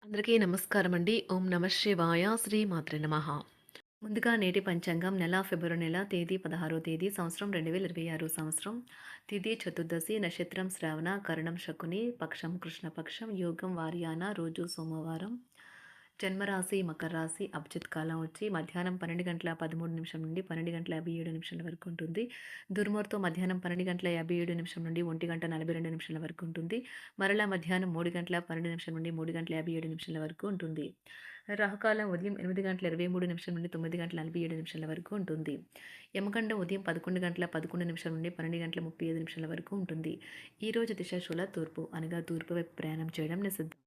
అందరికీ నమస్కారం అండి. ఓం నమ శివాయ. శ్రీ మాత్రే నమః. ముందుగా నేటి పంచాంగం నెల ఫిబ్రవరి నెల తేదీ 16వ తేదీ సంవత్సరం 2026 సంవత్సరం. తిథి చతుర్దశి, నక్షత్రం శ్రవణ, కరణం శకుని, పక్షం కృష్ణపక్షం, యోగం వార్యాన, రోజు సోమవారం. జన్మరాశి మకర రాశి. అభిజిత్ కాలం వచ్చి మధ్యాహ్నం 12:13 నుండి 12:57 వరకు ఉంటుంది. దుర్ముహూర్తం మధ్యాహ్నం 12:57 నుండి 1:42 వరకు ఉంటుంది. మరలా మధ్యాహ్నం 3:12 నుండి 3:57 వరకు ఉంటుంది. రాహుకాలం ఉదయం 8:23 నుండి 9:47 వరకు ఉంటుంది. యమగండం ఉదయం 11:11 నుండి 12:35 వరకు ఉంటుంది. ఈరోజు దిశ శూల తూర్పు అనగా తూర్పు వైపు ప్రయాణం చేయడం నిషిద్ధం.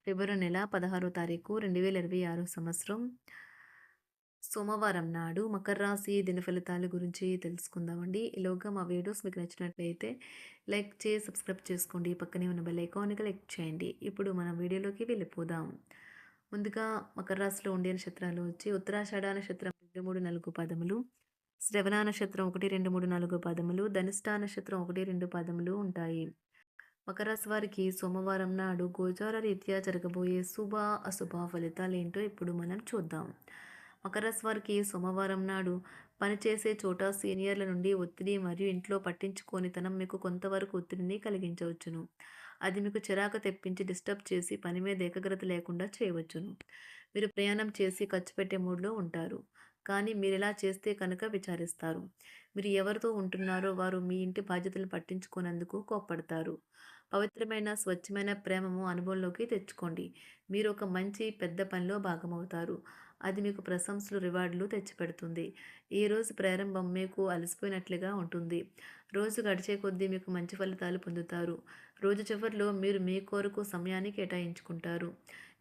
ఫిబ్రవరి నెల 16వ తారీఖు 2026 సంవత్సరం సోమవారం నాడు మకర రాశి దిన ఫలితాల గురించి తెలుసుకుందామండి. ఈలోగా మా వీడియోస్ మీకు నచ్చినట్లయితే లైక్ చేసి సబ్స్క్రైబ్ చేసుకోండి. పక్కనే ఉన్న బెల్ ఐకాన్ని క్లిక్ చేయండి. ఇప్పుడు మనం వీడియోలోకి వెళ్ళిపోదాం. ముందుగా మకర రాశిలో ఉండే నక్షత్రాలు వచ్చి ఉత్తరాషాఢ నక్షత్రం 2, 3, 4 పదములు, శ్రవణ నక్షత్రం 1, 2, 3, 4 పదములు, ధనిష్ట నక్షత్రం 1, 2 పదములు ఉంటాయి. మకర రాశి వారికి సోమవారం నాడు గోచార రీత్యా జరగబోయే శుభ అశుభ ఫలితాలు ఏంటో ఇప్పుడు మనం చూద్దాం. మకర రాశి వారికి సోమవారం నాడు పనిచేసే చోట సీనియర్ల నుండి ఒత్తిడి మరియు ఇంట్లో పట్టించుకోనితనం మీకు కొంతవరకు ఒత్తిడిని కలిగించవచ్చును. అది మీకు చిరాకు తెప్పించి డిస్టర్బ్ చేసి పని మీద ఏకాగ్రత లేకుండా చేయవచ్చును. మీరు ప్రయాణం చేసి ఖర్చు పెట్టే మూడ్లో ఉంటారు. కానీ మీరు ఇలా చేస్తే కనుక విచారిస్తారు. మీరు ఎవరితో ఉంటున్నారో వారు మీ ఇంటి బాధ్యతలు పట్టించుకోనందుకు కోప్పడతారు. పవిత్రమైన స్వచ్ఛమైన ప్రేమము అనుభవంలోకి తెచ్చుకోండి. మీరు ఒక మంచి పెద్ద పనిలో భాగమవుతారు. అది మీకు ప్రశంసలు రివార్డులు తెచ్చిపెడుతుంది. ఈ రోజు ప్రారంభం మీకు అలసిపోయినట్లుగా ఉంటుంది. రోజు గడిచే కొద్దీ మీకు మంచి ఫలితాలు పొందుతారు. రోజు చివరిలో మీరు మీ కొరకు సమయాన్ని కేటాయించుకుంటారు.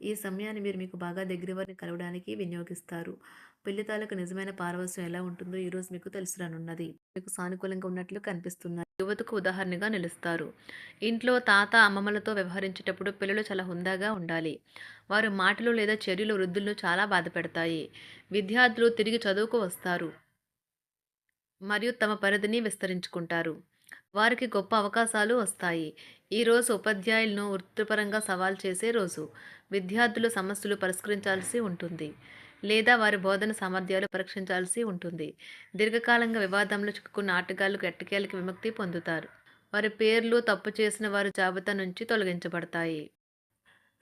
ఈ సమయాన్ని మీరు మీకు బాగా దగ్గర వారిని కలవడానికి వినియోగిస్తారు. పెళ్లి తాలూకు నిజమైన పారవస్యం ఎలా ఉంటుందో ఈరోజు మీకు తెలుసు రానున్నది. మీకు సానుకూలంగా ఉన్నట్లు కనిపిస్తున్నారు. యువతకు ఉదాహరణగా నిలుస్తారు. ఇంట్లో తాత అమ్మమ్మలతో వ్యవహరించేటప్పుడు పిల్లలు చాలా హుందాగా ఉండాలి. వారి మాటలు లేదా చర్యలు వృద్ధులను చాలా బాధపెడతాయి. విద్యార్థులు తిరిగి చదువుకు వస్తారు మరియు తమ పరిధిని విస్తరించుకుంటారు. వారికి గొప్ప అవకాశాలు వస్తాయి. ఈరోజు ఉపాధ్యాయులను వృత్తిపరంగా సవాల్ చేసే రోజు. విద్యార్థులు సమస్యలు పరిష్కరించాల్సి ఉంటుంది లేదా వారి బోధన సామర్థ్యాలు పరీక్షించాల్సి ఉంటుంది. దీర్ఘకాలంగా వివాదంలో చిక్కుకున్న ఆటగాళ్లు ఎట్టకేలకి విముక్తి పొందుతారు. వారి పేర్లు తప్పు చేసిన వారి జాబితా నుంచి తొలగించబడతాయి.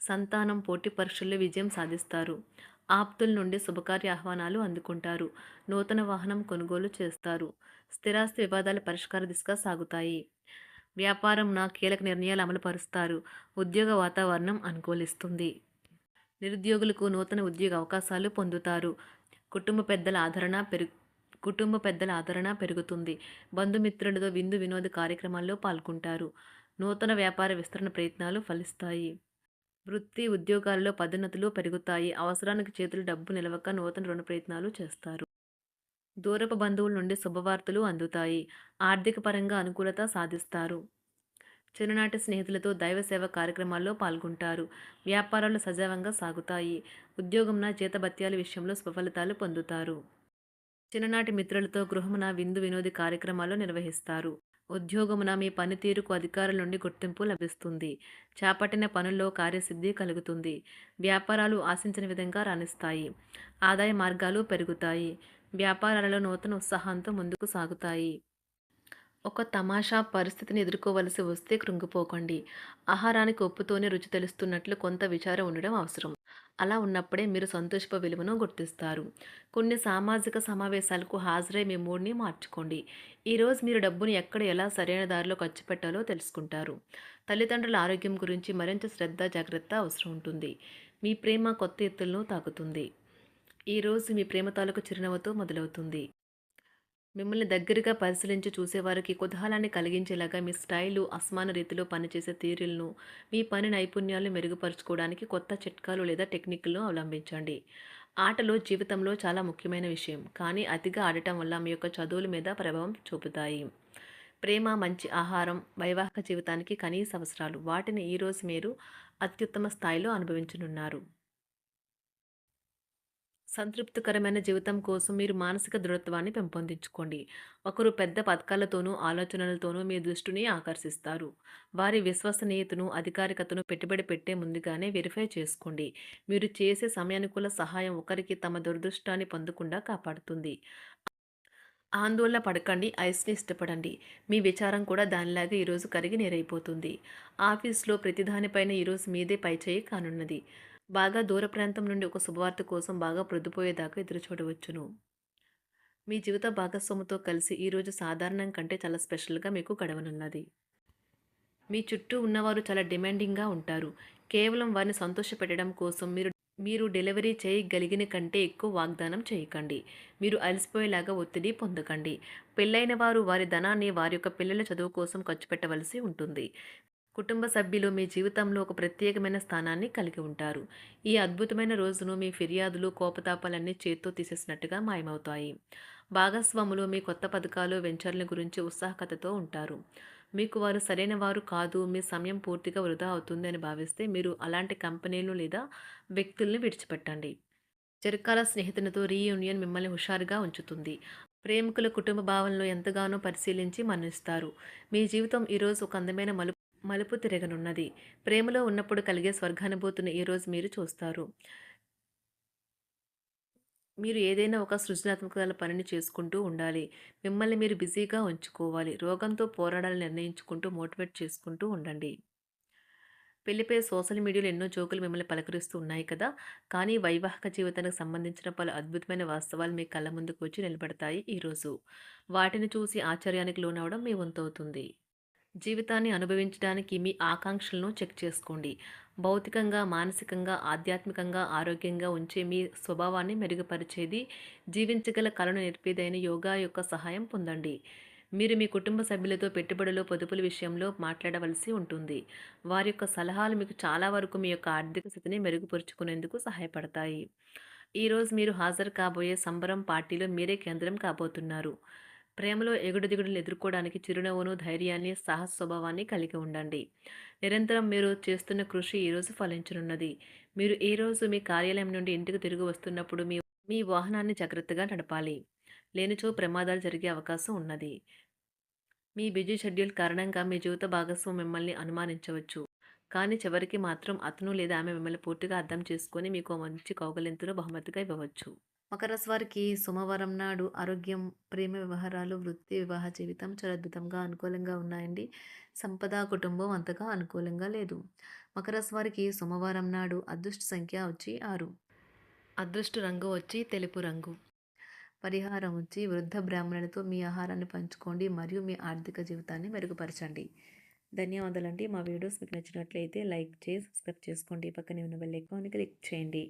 సంతానం పోటీ పరీక్షల్లో విజయం సాధిస్తారు. ఆప్తుల నుండి శుభకార్య ఆహ్వానాలు అందుకుంటారు. నూతన వాహనం కొనుగోలు చేస్తారు. స్థిరాస్తి వివాదాల పరిష్కార దిశగా సాగుతాయి. వ్యాపారం కీలక నిర్ణయాలు అమలు పరుస్తారు. ఉద్యోగ వాతావరణం అనుకూలిస్తుంది. నిరుద్యోగులకు నూతన ఉద్యోగ అవకాశాలు పొందుతారు. కుటుంబ పెద్దల ఆదరణ పెరుగుతుంది. బంధుమిత్రులతో విందు వినోద కార్యక్రమాల్లో పాల్గొంటారు. నూతన వ్యాపార విస్తరణ ప్రయత్నాలు ఫలిస్తాయి. వృత్తి ఉద్యోగాల్లో పదోన్నతులు పెరుగుతాయి. అవసరానికి చేతులు డబ్బు నిలవక నూతన రుణ ప్రయత్నాలు చేస్తారు. దూరపు బంధువుల నుండి శుభవార్తలు అందుతాయి. ఆర్థిక పరంగా అనుకూలత సాధిస్తారు. చిన్ననాటి స్నేహితులతో దైవ సేవ కార్యక్రమాల్లో పాల్గొంటారు. వ్యాపారాలు సజావంగా సాగుతాయి. ఉద్యోగంన జీతభత్యాల విషయంలో స్వఫలితాలు పొందుతారు. చిన్ననాటి మిత్రులతో గృహమున విందు వినోది కార్యక్రమాలు నిర్వహిస్తారు. ఉద్యోగమున మీ పనితీరుకు అధికారుల నుండి గుర్తింపు లభిస్తుంది. చేపట్టిన పనుల్లో కార్యసిద్ధి కలుగుతుంది. వ్యాపారాలు ఆశించిన విధంగా రాణిస్తాయి. ఆదాయ మార్గాలు పెరుగుతాయి. వ్యాపారాలలో నూతన ఉత్సాహంతో ముందుకు సాగుతాయి. ఒక తమాషా పరిస్థితిని ఎదుర్కోవలసి వస్తే కృంగిపోకండి. ఆహారానికి ఉప్పుతోనే రుచి తెలుస్తున్నట్లు కొంత విచారం ఉండడం అవసరం. అలా ఉన్నప్పుడే మీరు సంతోషపు విలువను గుర్తిస్తారు. కొన్ని సామాజిక సమావేశాలకు హాజరై మీ మూడ్ని మార్చుకోండి. ఈరోజు మీరు డబ్బుని ఎక్కడ ఎలా సరైన దారిలో ఖర్చు పెట్టాలో తెలుసుకుంటారు. తల్లిదండ్రుల ఆరోగ్యం గురించి మరింత శ్రద్ధ జాగ్రత్త అవసరం ఉంటుంది. మీ ప్రేమ కొత్త ఎత్తులను తాకుతుంది. ఈరోజు మీ ప్రేమ తాలూకు చిరునవ్వుతో మొదలవుతుంది. మిమ్మల్ని దగ్గరగా పరిశీలించి చూసేవారికి కుతూహలాన్ని కలిగించేలాగా మీ స్టైలు, అసమాన రీతిలో పనిచేసే తీరులను, మీ పని నైపుణ్యాలను మెరుగుపరుచుకోవడానికి కొత్త చిట్కాలు లేదా టెక్నిక్లను అవలంబించండి. ఆటలు జీవితంలో చాలా ముఖ్యమైన విషయం, కానీ అతిగా ఆడటం వల్ల మీ యొక్క చదువుల మీద ప్రభావం చూపుతాయి. ప్రేమ, మంచి ఆహారం, వైవాహిక జీవితానికి కనీస అవసరాలు. వాటిని ఈరోజు మీరు అత్యుత్తమ స్థాయిలో అనుభవించనున్నారు. సంతృప్తికరమైన జీవితం కోసం మీరు మానసిక దృఢత్వాన్ని పెంపొందించుకోండి. ఒకరు పెద్ద పథకాలతోనూ, ఆలోచనలతోనూ మీ దృష్టిని ఆకర్షిస్తారు. వారి విశ్వసనీయతను, అధికారికతను పెట్టుబడి పెట్టే ముందుగానే వెరిఫై చేసుకోండి. మీరు చేసే సమయానుకూల సహాయం ఒకరికి తమ దురదృష్టాన్ని పొందకుండా కాపాడుతుంది. ఆందోళన పడకండి. ఐస్‌ని ఇష్టపడండి. మీ విచారం కూడా దానిలాగే ఈరోజు కరిగి నీరైపోతుంది. ఆఫీస్‌లో ప్రతి దానిపైన ఈరోజు మీదే పైచేయి కానున్నది. బాగా దూర ప్రాంతం నుండి ఒక శుభవార్త కోసం బాగా ప్రొద్దుపోయేదాకా ఎదురుచూడవచ్చును. మీ జీవిత భాగస్వామితో కలిసి ఈరోజు సాధారణం కంటే చాలా స్పెషల్‌గా మీకు గడవనున్నది. మీ చుట్టూ ఉన్నవారు చాలా డిమాండింగ్‌గా ఉంటారు. కేవలం వారిని సంతోషపెట్టడం కోసం మీరు మీరు డెలివరీ చేయగలిగిన కంటే ఎక్కువ వాగ్దానం చేయకండి. మీరు అలసిపోయేలాగా ఒత్తిడి పొందకండి. పెళ్లైన వారు వారి ధనాన్ని వారి యొక్క పిల్లల చదువు కోసం ఖర్చు పెట్టవలసి ఉంటుంది. కుటుంబ సభ్యులు మీ జీవితంలో ఒక ప్రత్యేకమైన స్థానాన్ని కలిగి ఉంటారు. ఈ అద్భుతమైన రోజును మీ ఫిర్యాదులు, కోపతాపాలన్నీ చేత్తో తీసేసినట్టుగా మాయమవుతాయి. భాగస్వాములు మీ కొత్త పథకాలు, వెంచర్ల గురించి ఉత్సాహకతతో ఉంటారు. మీకు వారు సరైన వారు కాదు, మీ సమయం పూర్తిగా వృధా అవుతుంది అని భావిస్తే మీరు అలాంటి కంపెనీలు లేదా వ్యక్తుల్ని విడిచిపెట్టండి. చిరకాల స్నేహితునితో రీయూనియన్ మిమ్మల్ని హుషారుగా ఉంచుతుంది. ప్రేమికుల కుటుంబ భావనలు ఎంతగానో పరిశీలించి మన్నిస్తారు. మీ జీవితం ఈరోజు ఒక అందమైన మలుపు తిరగనున్నది. ప్రేమలో ఉన్నప్పుడు కలిగే స్వర్గానుభూతిని ఈరోజు మీరు చూస్తారు. మీరు ఏదైనా ఒక సృజనాత్మక పనిని చేసుకుంటూ ఉండాలి. మిమ్మల్ని మీరు బిజీగా ఉంచుకోవాలి. రోగంతో పోరాడాలని నిర్ణయించుకుంటూ మోటివేట్ చేసుకుంటూ ఉండండి. పెళ్లిపై సోషల్ మీడియాలో ఎన్నో జోకులు మిమ్మల్ని పలకరిస్తూ ఉన్నాయి కదా! కానీ వైవాహిక జీవితానికి సంబంధించిన పలు అద్భుతమైన వాస్తవాలు మీ కళ్ళ ముందుకు వచ్చి నిలబడతాయి ఈరోజు. వాటిని చూసి ఆశ్చర్యానికి లోనవ్వడం మీ వంతవుతుంది. జీవితాన్ని అనుభవించడానికి మీ ఆకాంక్షలను చెక్ చేసుకోండి. భౌతికంగా, మానసికంగా, ఆధ్యాత్మికంగా ఆరోగ్యంగా ఉంచే మీ స్వభావాన్ని మెరుగుపరిచేది, జీవించగల కళను నేర్పేదైన యోగా యొక్క సహాయం పొందండి. మీరు మీ కుటుంబ సభ్యులతో పెట్టుబడులు, పొదుపుల విషయంలో మాట్లాడవలసి ఉంటుంది. వారి యొక్క సలహాలు మీకు చాలా వరకు మీ యొక్క ఆర్థిక స్థితిని మెరుగుపరుచుకునేందుకు సహాయపడతాయి. ఈరోజు మీరు హాజరు కాబోయే సంబరం పార్టీలో మీరే కేంద్రం కాబోతున్నారు. ప్రేమలో ఎగుడుదిగుడులను ఎదుర్కోవడానికి చిరునవ్వును, ధైర్యాన్ని, సాహస స్వభావాన్ని కలిగి ఉండండి. నిరంతరం మీరు చేస్తున్న కృషి ఈరోజు ఫలించనున్నది. మీరు ఈ రోజు మీ కార్యాలయం నుండి ఇంటికి తిరిగి వస్తున్నప్పుడు మీ మీ వాహనాన్ని జాగ్రత్తగా నడపాలి. లేనిచో ప్రమాదాలు జరిగే అవకాశం ఉన్నది. మీ బిజీ షెడ్యూల్ కారణంగా మీ జీవిత భాగస్వామి మిమ్మల్ని అనుమానించవచ్చు. కానీ చివరికి మాత్రం అతను లేదా ఆమె మిమ్మల్ని పూర్తిగా అర్థం చేసుకొని మీకు ఓ మంచి కౌగిలింతను బహుమతిగా ఇవ్వవచ్చు. మకర రాశి వారికి సోమవారం నాడు ఆరోగ్యం, ప్రేమ వ్యవహారాలు, వృత్తి, వివాహ జీవితం చాలా అద్భుతంగా అనుకూలంగా ఉన్నాయండి. సంపద, కుటుంబం అంతగా అనుకూలంగా లేదు. మకర రాశి వారికి సోమవారం నాడు అదృష్ట సంఖ్య వచ్చి 6. అదృష్ట రంగు వచ్చి తెలుపు రంగు. పరిహారం వచ్చి వృద్ధ బ్రాహ్మణులతో మీ ఆహారాన్ని పంచుకోండి మరియు మీ ఆర్థిక జీవితాన్ని మెరుగుపరచండి. ధన్యవాదాలండి. మా వీడియోస్ మీకు నచ్చినట్లయితే లైక్ చేసి సబ్స్క్రైబ్ చేసుకోండి. పక్కనే ఉన్న బెల్ ఐకాన్ని క్లిక్ చేయండి.